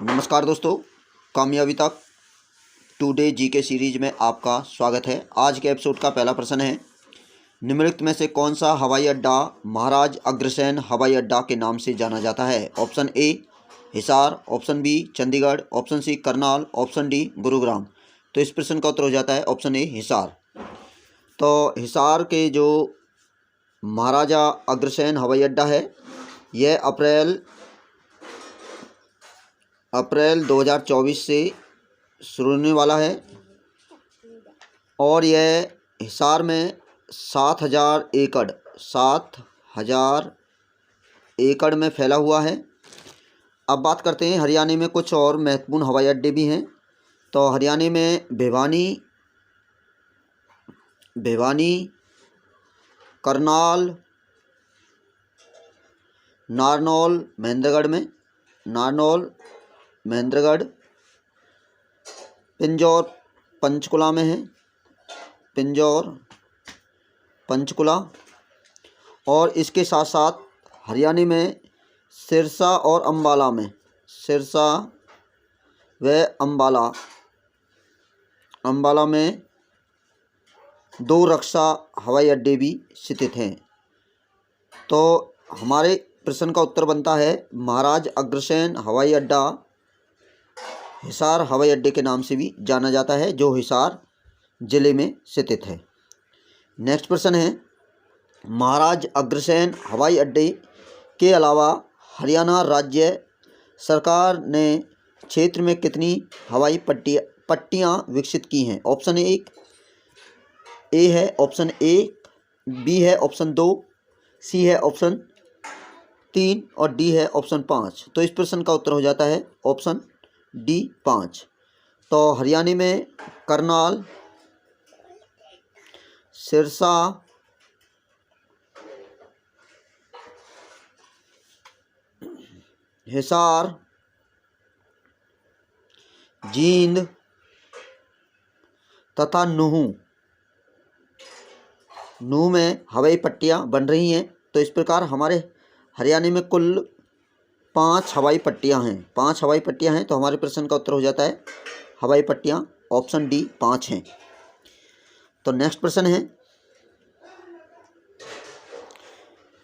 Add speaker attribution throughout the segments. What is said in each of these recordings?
Speaker 1: नमस्कार दोस्तों, कामयाबी तक टुडे जीके सीरीज में आपका स्वागत है। आज के एपिसोड का पहला प्रश्न है, निम्नलिखित में से कौन सा हवाई अड्डा महाराज अग्रसेन हवाई अड्डा के नाम से जाना जाता है? Option A Hisar, option B Chandigarh, option C Karnal, option D Gurugram. तो इस प्रश्न का उत्तर हो जाता है ऑप्शन ए हिसार। तो हिसार के जो महाराजा अग्रसेन हवाई अड्डा है, यह अप्रैल 2024 से शुरू होने वाला है और यह हिसार में 7,000 एकड़ में फैला हुआ है। अब बात करते हैं हरियाणा में कुछ और महत्वपूर्ण हवाई अड्डे भी हैं। तो हरियाणा में भिवानी, करनाल, नारनौल महेंद्रगढ़, पिंजौर पंचकुला में है, और इसके साथ साथ हरियाणा में सिरसा व अम्बाला में 2 रक्षा हवाई अड्डे भी स्थित हैं। तो हमारे प्रश्न का उत्तर बनता है महाराज अग्रसेन हवाई अड्डा हिसार हवाई अड्डे के नाम से भी जाना जाता है, जो हिसार ज़िले में स्थित है। नेक्स्ट प्रश्न है, महाराज अग्रसेन हवाई अड्डे के अलावा हरियाणा राज्य सरकार ने क्षेत्र में कितनी हवाई पट्टियाँ विकसित की हैं? ऑप्शन ए है ऑप्शन ए, बी है ऑप्शन 2, सी है ऑप्शन 3 और डी है ऑप्शन 5। तो इस प्रश्न का उत्तर हो जाता है ऑप्शन डी 5। तो हरियाणा में करनाल, सिरसा, हिसार, जींद तथा नूह में हवाई पट्टियाँ बन रही हैं। तो इस प्रकार हमारे हरियाणा में कुल 5 हवाई पट्टियाँ हैं। तो हमारे प्रश्न का उत्तर हो जाता है हवाई पट्टियाँ ऑप्शन डी 5 हैं। तो नेक्स्ट प्रश्न है,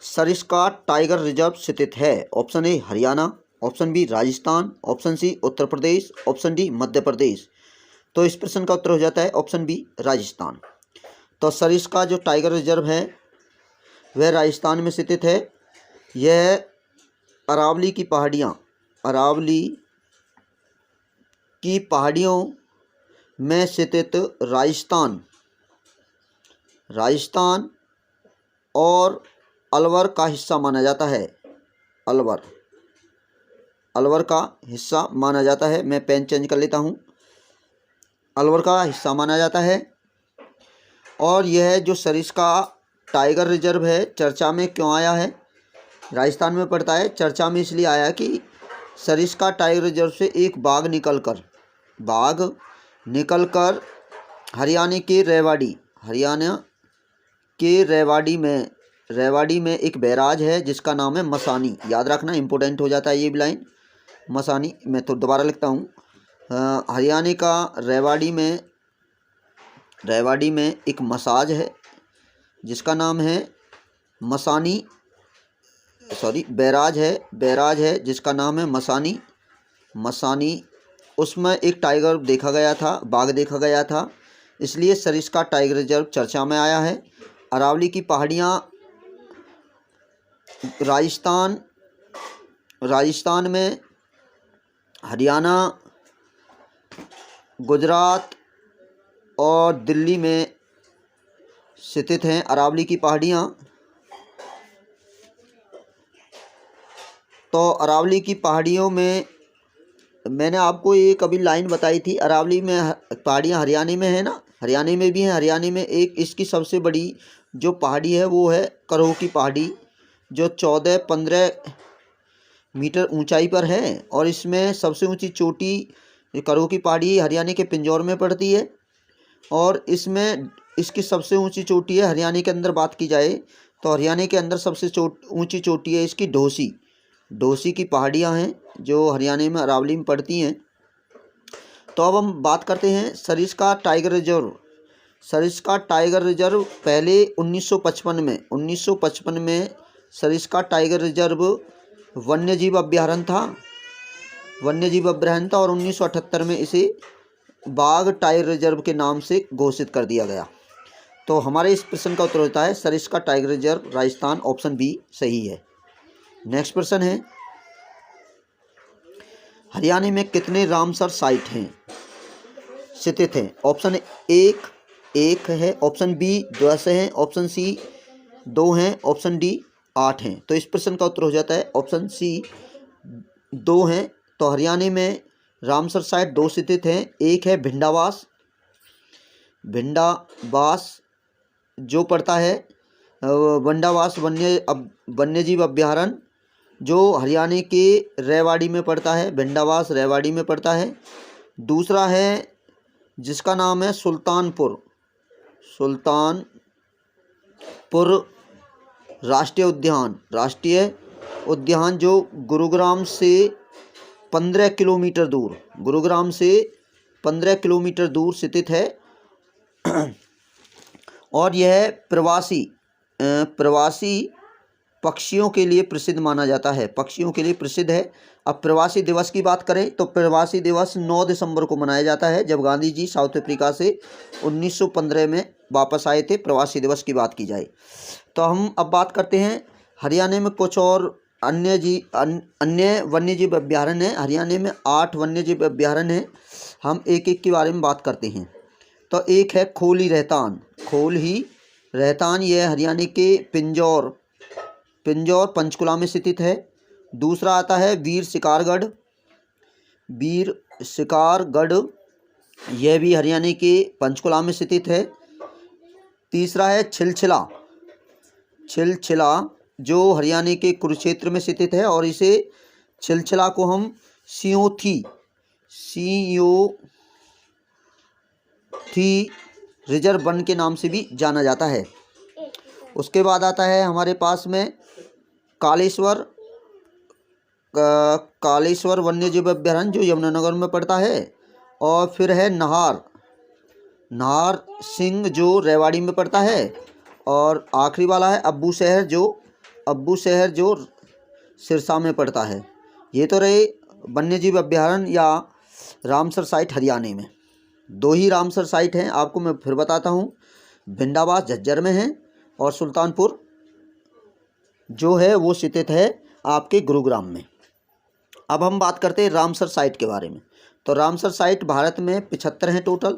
Speaker 1: सरिस्का टाइगर रिजर्व स्थित है? Option A Haryana, option B Rajasthan, option C Uttar Pradesh, option D Madhya Pradesh. तो इस प्रश्न का उत्तर हो जाता है ऑप्शन बी राजस्थान। तो सरिस्का जो टाइगर रिजर्व है वह राजस्थान में स्थित है। यह अरावली की पहाड़ियों में स्थित राजस्थान और अलवर का हिस्सा माना जाता है। अलवर का हिस्सा माना जाता है। मैं पेन चेंज कर लेता हूँ। अलवर का हिस्सा माना जाता है। और यह जो सरिस्का टाइगर रिजर्व है चर्चा में क्यों आया है? राजस्थान में पड़ता है। चर्चा में इसलिए आया कि सरिस्का टाइगर रिजर्व से एक बाघ निकलकर हरियाणा के रेवाड़ी में एक बैराज है जिसका नाम है मसानी। याद रखना, इंपॉर्टेंट हो जाता है ये भी लाइन, मसानी। मैं तो दोबारा लिखता हूँ, हरियाणा का रेवाड़ी में एक मसाज है जिसका नाम है मसानी, बैराज है जिसका नाम है मसानी। उसमें एक टाइगर देखा गया था, बाघ देखा गया था, इसलिए सरिस्का टाइगर रिजर्व चर्चा में आया है। अरावली की पहाड़ियाँ राजस्थान में, हरियाणा, गुजरात और दिल्ली में स्थित हैं अरावली की पहाड़ियाँ। तो अरावली की पहाड़ियों में मैंने आपको एक अभी लाइन बताई थी, अरावली में पहाड़ियाँ हरियाणा में है ना, हरियाणा में भी हैं। हरियाणा में एक इसकी सबसे बड़ी जो पहाड़ी है वो है करोह की पहाड़ी, जो 14-15 मीटर ऊंचाई पर है। और इसमें सबसे ऊंची चोटी करोह की पहाड़ी हरियाणा के पिंजौर में पड़ती है। और इसमें इसकी सबसे ऊंची चोटी है, हरियाणा के अंदर बात की जाए तो हरियाणा के अंदर सबसे ऊंची चोटी है इसकी ढोसी की पहाड़ियाँ हैं। जो हरियाणा में अरावली में पड़ती हैं। तो अब हम बात करते हैं Sariska tiger reserve. Sariska tiger reserve पहले 1955 में सरिस्का टाइगर रिजर्व वन्यजीव अभ्यारण्य था, और 1978 में इसे बाघ टाइगर रिजर्व के नाम से घोषित कर दिया गया। तो हमारे इस प्रश्न का उत्तर होता है Sariska tiger reserve Rajasthan, option B सही है। नेक्स्ट प्रश्न है, हरियाणा में कितने रामसर साइट हैं स्थित हैं? ऑप्शन एक है, ऑप्शन बी 10 है, ऑप्शन सी 2 हैं, ऑप्शन डी 8 हैं। तो इस प्रश्न का उत्तर हो जाता है ऑप्शन सी 2 हैं। तो हरियाणा में रामसर साइट 2 स्थित हैं। एक है भिंडावास जो पड़ता है भिंडावास वन्यजीव अभ्यारण्य, जो हरियाणा के रेवाड़ी में पड़ता है, भिंडावास रेवाड़ी में पड़ता है। दूसरा है जिसका नाम है सुल्तानपुर राष्ट्रीय उद्यान, जो गुरुग्राम से 15 किलोमीटर दूर स्थित है। और यह प्रवासी पक्षियों के लिए प्रसिद्ध माना जाता है, अब प्रवासी दिवस की बात करें तो प्रवासी दिवस 9 दिसंबर को मनाया जाता है, जब गांधी जी साउथ अफ्रीका से 1915 में वापस आए थे। प्रवासी दिवस की बात की जाए तो हम अब बात करते हैं हरियाणा में कुछ और अन्य वन्यजीव अभ्यारण्य हैं। हरियाणा में 8 वन्यजीव अभ्यारण्य हैं। हम एक एक के बारे में बात करते हैं। तो एक है खोली रहतान, यह हरियाणा के पिंजौर पंचकुला में स्थित है। दूसरा आता है वीर शिकारगढ़, यह भी हरियाणा के पंचकुला में स्थित है। तीसरा है छिलछिला, जो हरियाणा के कुरुक्षेत्र में स्थित है, और इसे छिलछिला को हम सियोथी रिजर्व वन के नाम से भी जाना जाता है। उसके बाद आता है हमारे पास में कालेश्वर वन्यजीव अभ्यारण्य, जो यमुनानगर में पड़ता है। और फिर है नाहर सिंह, जो रेवाड़ी में पड़ता है। और आखिरी वाला है अब्बू शहर, जो सिरसा में पड़ता है। ये तो रहे वन्यजीव अभ्यारण्य या रामसर साइट हरियाणा में। 2 ही रामसर साइट हैं, आपको मैं फिर बताता हूँ। भिंडावास झज्जर में है, और सुल्तानपुर जो है वो स्थित है आपके गुरुग्राम में। अब हम बात करते हैं रामसर साइट के बारे में। तो रामसर साइट भारत में 75 हैं टोटल,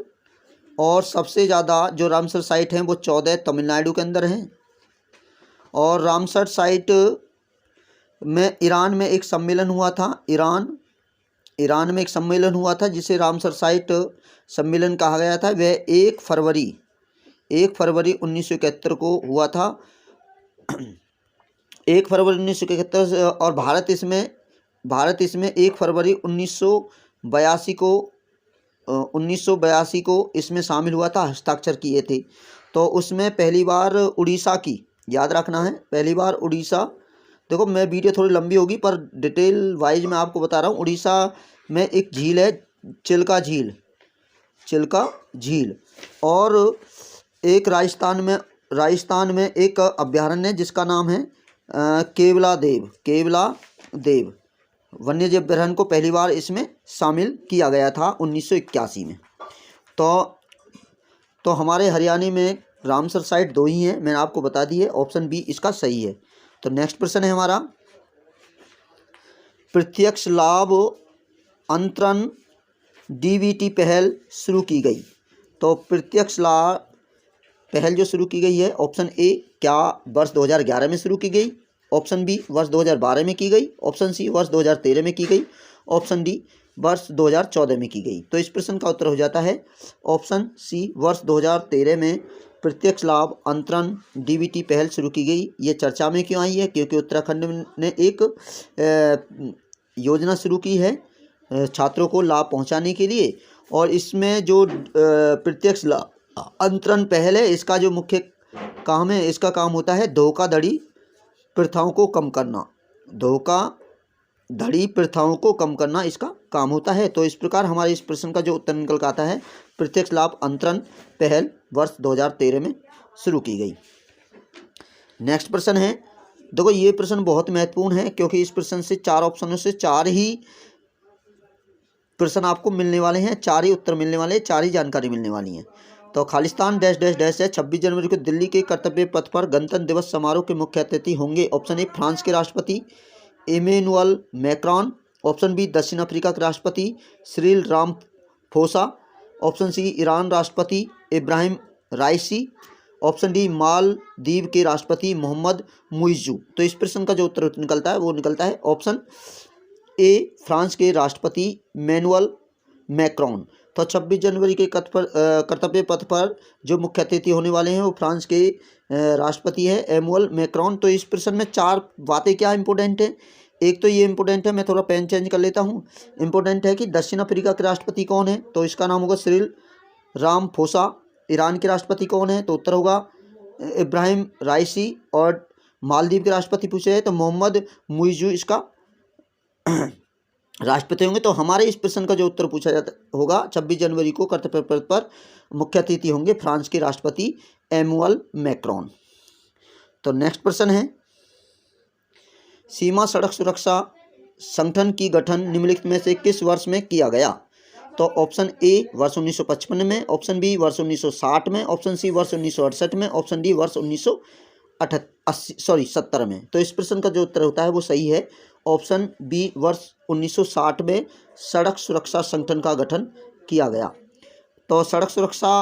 Speaker 1: और सबसे ज़्यादा जो रामसर साइट हैं वो 14 तमिलनाडु के अंदर हैं। और रामसर साइट में ईरान में एक सम्मेलन हुआ था, ईरान में एक सम्मेलन हुआ था जिसे रामसर साइट सम्मेलन कहा गया था। वह 1 फरवरी 1971 को हुआ था। 1 फरवरी 1971, और भारत इसमें 1 फरवरी 1982 को इसमें शामिल हुआ था, हस्ताक्षर किए थे। तो उसमें पहली बार उड़ीसा की, याद रखना है, पहली बार उड़ीसा, देखो मैं वीडियो थोड़ी लंबी होगी पर डिटेल वाइज मैं आपको बता रहा हूँ। उड़ीसा में एक झील है चिल्का झील, और एक राजस्थान में एक अभ्यारण्य है जिसका नाम है केवला देव वन्यजीव अभ्यारण्य को पहली बार इसमें शामिल किया गया था 1981 में। तो हमारे हरियाणा में रामसर साइट 2 ही हैं, मैंने आपको बता दी है, ऑप्शन बी इसका सही है। तो नेक्स्ट प्रश्न है हमारा, प्रत्यक्ष लाभ अंतरण डीबीटी पहल शुरू की गई। तो प्रत्यक्ष लाभ पहल जो शुरू की गई है, ऑप्शन ए क्या वर्ष 2011 में शुरू की गई, ऑप्शन बी वर्ष 2012 में की गई, ऑप्शन सी वर्ष 2013 में की गई, ऑप्शन डी वर्ष 2014 में की गई। तो इस प्रश्न का उत्तर हो जाता है ऑप्शन सी वर्ष 2013 में प्रत्यक्ष लाभ अंतरण डीबीटी पहल शुरू की गई। ये चर्चा में क्यों आई है? क्योंकि उत्तराखंड ने एक योजना शुरू की है छात्रों को लाभ पहुंचाने के लिए, और इसमें जो प्रत्यक्ष लाभ अंतरण पहल है, इसका जो मुख्य काम है, इसका काम होता है धोखाधड़ी प्रथाओं को कम करना, धड़ी प्रथाओं को कम करना इसका काम होता है। तो इस प्रकार हमारे इस प्रश्न का जो उत्तर निकल कर आता है, प्रत्यक्ष लाभ अंतरण पहल वर्ष 2013 में शुरू की गई। नेक्स्ट प्रश्न है, देखो ये प्रश्न बहुत महत्वपूर्ण है क्योंकि इस प्रश्न से 4 ऑप्शनों से 4 ही प्रश्न आपको मिलने वाले हैं, 4 ही उत्तर मिलने वाले हैं, 4 ही जानकारी मिलने वाली है। तो खालिस्तान डैश डैश डैश है 26 जनवरी को दिल्ली के कर्तव्य पथ पर गणतंत्र दिवस समारोह के मुख्य अतिथि होंगे। ऑप्शन ए फ्रांस के राष्ट्रपति इमैनुअल मैक्रॉन, ऑप्शन बी दक्षिण अफ्रीका के राष्ट्रपति Cyril Ramaphosa, option C Iran राष्ट्रपति Ebrahim Raisi, option D Maldives के राष्ट्रपति मोहम्मद मुइज़्ज़ू। तो इस प्रश्न का जो उत्तर निकलता है वो निकलता है ऑप्शन ए फ्रांस के राष्ट्रपति इमैनुअल मैक्रॉन। तो 26 जनवरी के कर्तव्य पथ पर जो मुख्य अतिथि होने वाले हैं वो फ्रांस के राष्ट्रपति है इमैनुअल मैक्रॉन। तो इस प्रश्न में 4 बातें क्या इंपॉर्टेंट है। एक तो ये इंपॉर्टेंट है, मैं थोड़ा पेन चेंज कर लेता हूँ, इंपॉर्टेंट है कि दक्षिण अफ्रीका के राष्ट्रपति कौन है, तो इसका नाम होगा सिरिल रामाफोसा। ईरान के राष्ट्रपति कौन है, तो उत्तर होगा इब्राहिम राइसी। और मालदीव के राष्ट्रपति पूछे हैं तो मोहम्मद मुइज़्ज़ू इसका राष्ट्रपति होंगे। तो हमारे इस प्रश्न का जो उत्तर पूछा जाता होगा 26 जनवरी को कर्तव्य पथ पर मुख्य अतिथि होंगे फ्रांस के राष्ट्रपति इमैनुअल मैक्रॉन। तो नेक्स्ट प्रश्न है, सीमा सड़क सुरक्षा संगठन की गठन निम्नलिखित में से किस वर्ष में किया गया। तो ऑप्शन ए वर्ष 1955 में, ऑप्शन बी वर्ष 1960 में, ऑप्शन सी वर्ष 1968 में, ऑप्शन डी वर्ष 1970 में। तो इस प्रश्न का जो उत्तर होता है वो सही है, ऑप्शन बी वर्ष 1960 में सड़क सुरक्षा संगठन का गठन किया गया। तो सड़क सुरक्षा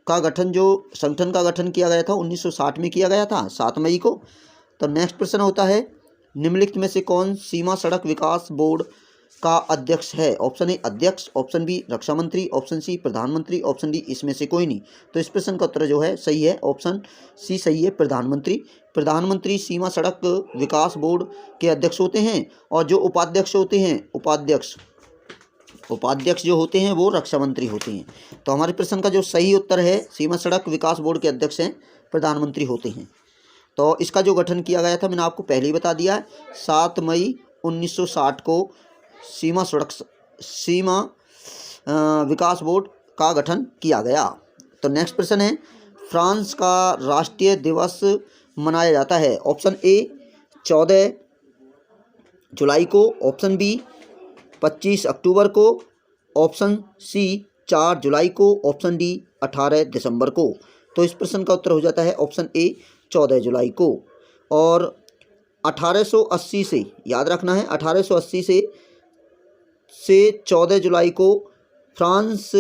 Speaker 1: का गठन जो संगठन का गठन किया गया था 1960 में किया गया था, 7 मई को। तो नेक्स्ट प्रश्न होता है, निम्नलिखित में से कौन सीमा सड़क विकास बोर्ड का अध्यक्ष है। ऑप्शन ए अध्यक्ष, ऑप्शन बी रक्षा मंत्री, ऑप्शन सी प्रधानमंत्री, ऑप्शन डी इसमें से कोई नहीं। तो इस प्रश्न का उत्तर जो है सही है, ऑप्शन सी सही है, प्रधानमंत्री। प्रधानमंत्री सीमा सड़क विकास बोर्ड के अध्यक्ष होते हैं और जो उपाध्यक्ष होते हैं, उपाध्यक्ष जो होते हैं वो रक्षा मंत्री होते हैं। तो हमारे प्रश्न का जो सही उत्तर है, सीमा सड़क विकास बोर्ड के अध्यक्ष हैं प्रधानमंत्री होते हैं। तो इसका जो गठन किया गया था मैंने आपको पहले ही बता दिया है, 7 मई 1960 को सीमा विकास बोर्ड का गठन किया गया। तो नेक्स्ट प्रश्न है, फ्रांस का राष्ट्रीय दिवस मनाया जाता है। ऑप्शन ए 14 जुलाई को, ऑप्शन बी 25 अक्टूबर को, ऑप्शन सी 4 जुलाई को, ऑप्शन डी 18 दिसंबर को। तो इस प्रश्न का उत्तर हो जाता है ऑप्शन ए 14 जुलाई को। और 1880 से याद रखना है, 1880 से 14 जुलाई को फ्रांस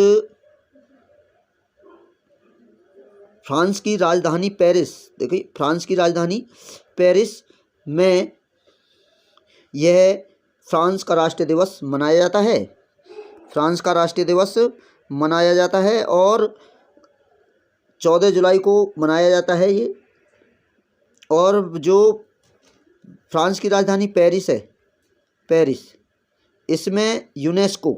Speaker 1: की राजधानी पेरिस, देखिए फ्रांस की राजधानी पेरिस में यह फ्रांस का राष्ट्रीय दिवस मनाया जाता है। फ्रांस का राष्ट्रीय दिवस मनाया जाता है और 14 जुलाई को मनाया जाता है ये। और जो फ्रांस की राजधानी पेरिस है, पेरिस, इसमें यूनेस्को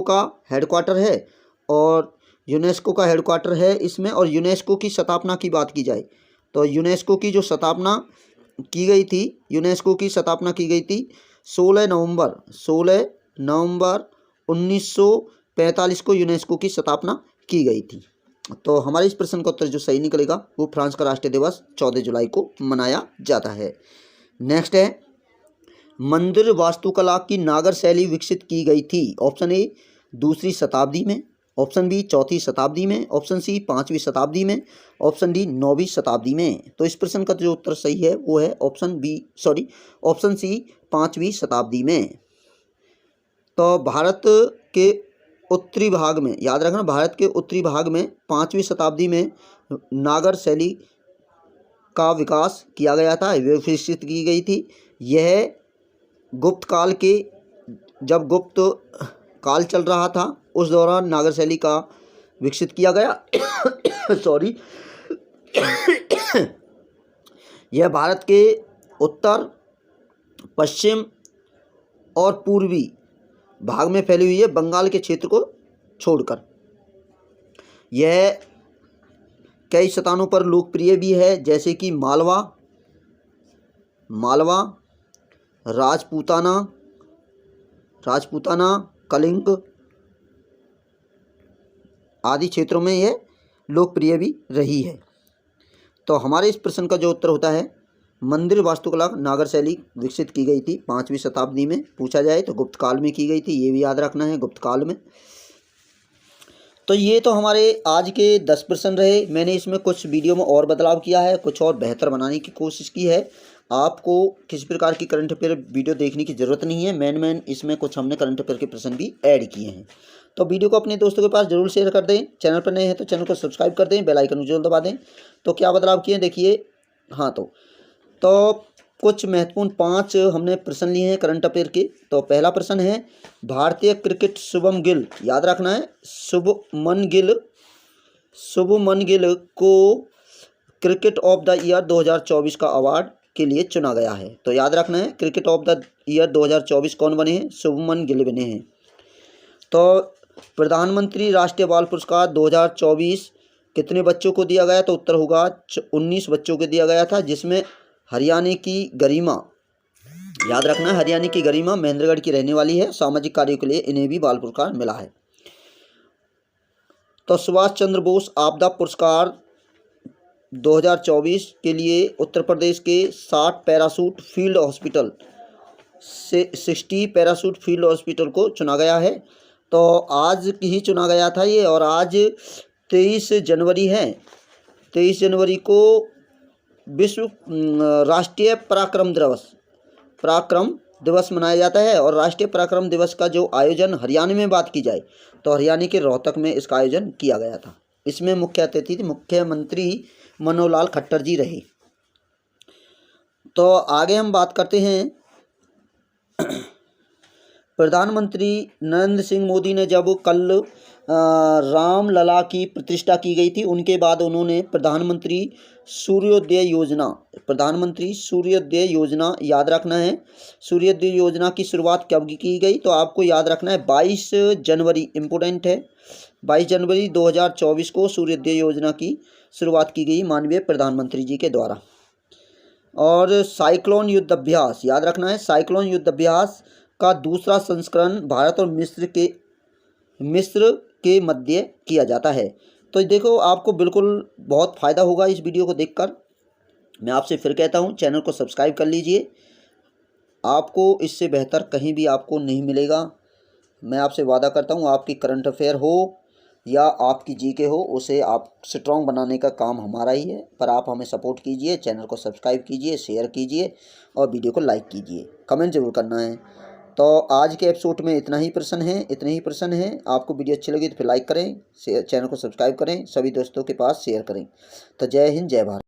Speaker 1: का हेडक्वार्टर है और यूनेस्को का हेडक्वार्टर है इसमें। और यूनेस्को की स्थापना की बात की जाए तो यूनेस्को की जो स्थापना की गई थी, यूनेस्को की स्थापना की गई थी 16 नवंबर 1945 को यूनेस्को की स्थापना की गई थी। तो हमारे इस प्रश्न का उत्तर जो सही निकलेगा वो फ्रांस का राष्ट्रीय दिवस 14 जुलाई को मनाया जाता है। नेक्स्ट है, मंदिर वास्तुकला की नागर शैली विकसित की गई थी। ऑप्शन ए 2वीं शताब्दी में, ऑप्शन बी 4वीं शताब्दी में, ऑप्शन सी 5वीं शताब्दी में, ऑप्शन डी 9वीं शताब्दी में। तो इस प्रश्न का जो उत्तर सही है वो है ऑप्शन सी 5वीं शताब्दी में। तो भारत के उत्तरी भाग में, याद रखना, भारत के उत्तरी भाग में 5वीं शताब्दी में नागर शैली का विकास किया गया था, विकसित की गई थी। यह गुप्त काल के, जब गुप्त काल चल रहा था उस दौरान नागर शैली का विकसित किया गया। सॉरी। यह भारत के उत्तर, पश्चिम और पूर्वी भाग में फैली हुई है, बंगाल के क्षेत्र को छोड़कर। यह कई स्थानों पर लोकप्रिय भी है, जैसे कि मालवा, मालवा, राजपूताना, कलिंग आदि क्षेत्रों में यह लोकप्रिय भी रही है। तो हमारे इस प्रश्न का जो उत्तर होता है, मंदिर वास्तुकला नागर शैली विकसित की गई थी 5वीं शताब्दी में। पूछा जाए तो गुप्त काल में की गई थी, ये भी याद रखना है, गुप्त काल में। तो ये तो हमारे आज के 10 प्रश्न रहे। मैंने इसमें कुछ वीडियो में और बदलाव किया है, कुछ और बेहतर बनाने की कोशिश की है। आपको किसी प्रकार की करंट अफेयर वीडियो देखने की ज़रूरत नहीं है। मेन इसमें कुछ हमने करंट अफेयर के प्रश्न भी ऐड किए हैं। तो वीडियो को अपने दोस्तों के पास जरूर शेयर कर दें। चैनल पर नए हैं तो चैनल को सब्सक्राइब कर दें, बेल आइकन जरूर दबा दें। तो क्या बदलाव किए देखिए। हाँ, तो कुछ महत्वपूर्ण 5 हमने प्रश्न लिए हैं करंट अफेयर के। तो पहला प्रश्न है, भारतीय क्रिकेट शुभमन गिल, याद रखना है, शुभमन गिल को क्रिकेट ऑफ द ईयर 2024 का अवार्ड के लिए चुना गया है। तो याद रखना है, क्रिकेट ऑफ द ईयर 2024 कौन बने हैं? शुभमन गिल बने हैं। तो प्रधानमंत्री राष्ट्रीय बाल पुरस्कार 2024 कितने बच्चों को दिया गया? तो उत्तर होगा 19 बच्चों को दिया गया था, जिसमें हरियाणा की गरिमा, याद रखना, हरियाणा की गरिमा महेंद्रगढ़ की रहने वाली है। सामाजिक कार्यों के लिए इन्हें भी बाल पुरस्कार मिला है। तो सुभाष चंद्र बोस आपदा पुरस्कार 2024 के लिए उत्तर प्रदेश के 60 पैराशूट फील्ड हॉस्पिटल से 60 पैराशूट फील्ड हॉस्पिटल को चुना गया है। तो आज ही चुना गया था ये, और आज 23 जनवरी है। 23 जनवरी को विश्व राष्ट्रीय पराक्रम दिवस मनाया जाता है। और राष्ट्रीय पराक्रम दिवस का जो आयोजन हरियाणा में बात की जाए तो हरियाणा के रोहतक में इसका आयोजन किया गया था। इसमें मुख्य अतिथि मुख्यमंत्री मनोहर खट्टर जी रहे। तो आगे हम बात करते हैं, प्रधानमंत्री नरेंद्र सिंह मोदी ने जब कल रामलला की प्रतिष्ठा की गई थी, उनके बाद उन्होंने प्रधानमंत्री सूर्योदय योजना, याद रखना है, सूर्योदय योजना की शुरुआत कब की गई? तो आपको याद रखना है 22 जनवरी, इम्पोर्टेंट है, 22 जनवरी 2024 को सूर्योदय योजना की शुरुआत की गई माननीय प्रधानमंत्री जी के द्वारा। और साइक्लोन युद्ध अभ्यास, याद रखना है, साइक्लोन युद्ध अभ्यास का दूसरा संस्करण भारत और मिस्र के मध्य किया जाता है। तो देखो, आपको बिल्कुल बहुत फ़ायदा होगा इस वीडियो को देखकर। मैं आपसे फिर कहता हूँ, चैनल को सब्सक्राइब कर लीजिए। आपको इससे बेहतर कहीं भी आपको नहीं मिलेगा। मैं आपसे वादा करता हूँ, आपकी करंट अफेयर हो या आपकी जीके हो, उसे आप स्ट्रॉन्ग बनाने का काम हमारा ही है। पर आप हमें सपोर्ट कीजिए, चैनल को सब्सक्राइब कीजिए, शेयर कीजिए और वीडियो को लाइक कीजिए, कमेंट जरूर करना है। तो आज के एपिसोड में इतने ही प्रश्न हैं। आपको वीडियो अच्छी लगी तो फिर लाइक करें, चैनल को सब्सक्राइब करें, सभी दोस्तों के पास शेयर करें। तो जय हिंद, जय भारत।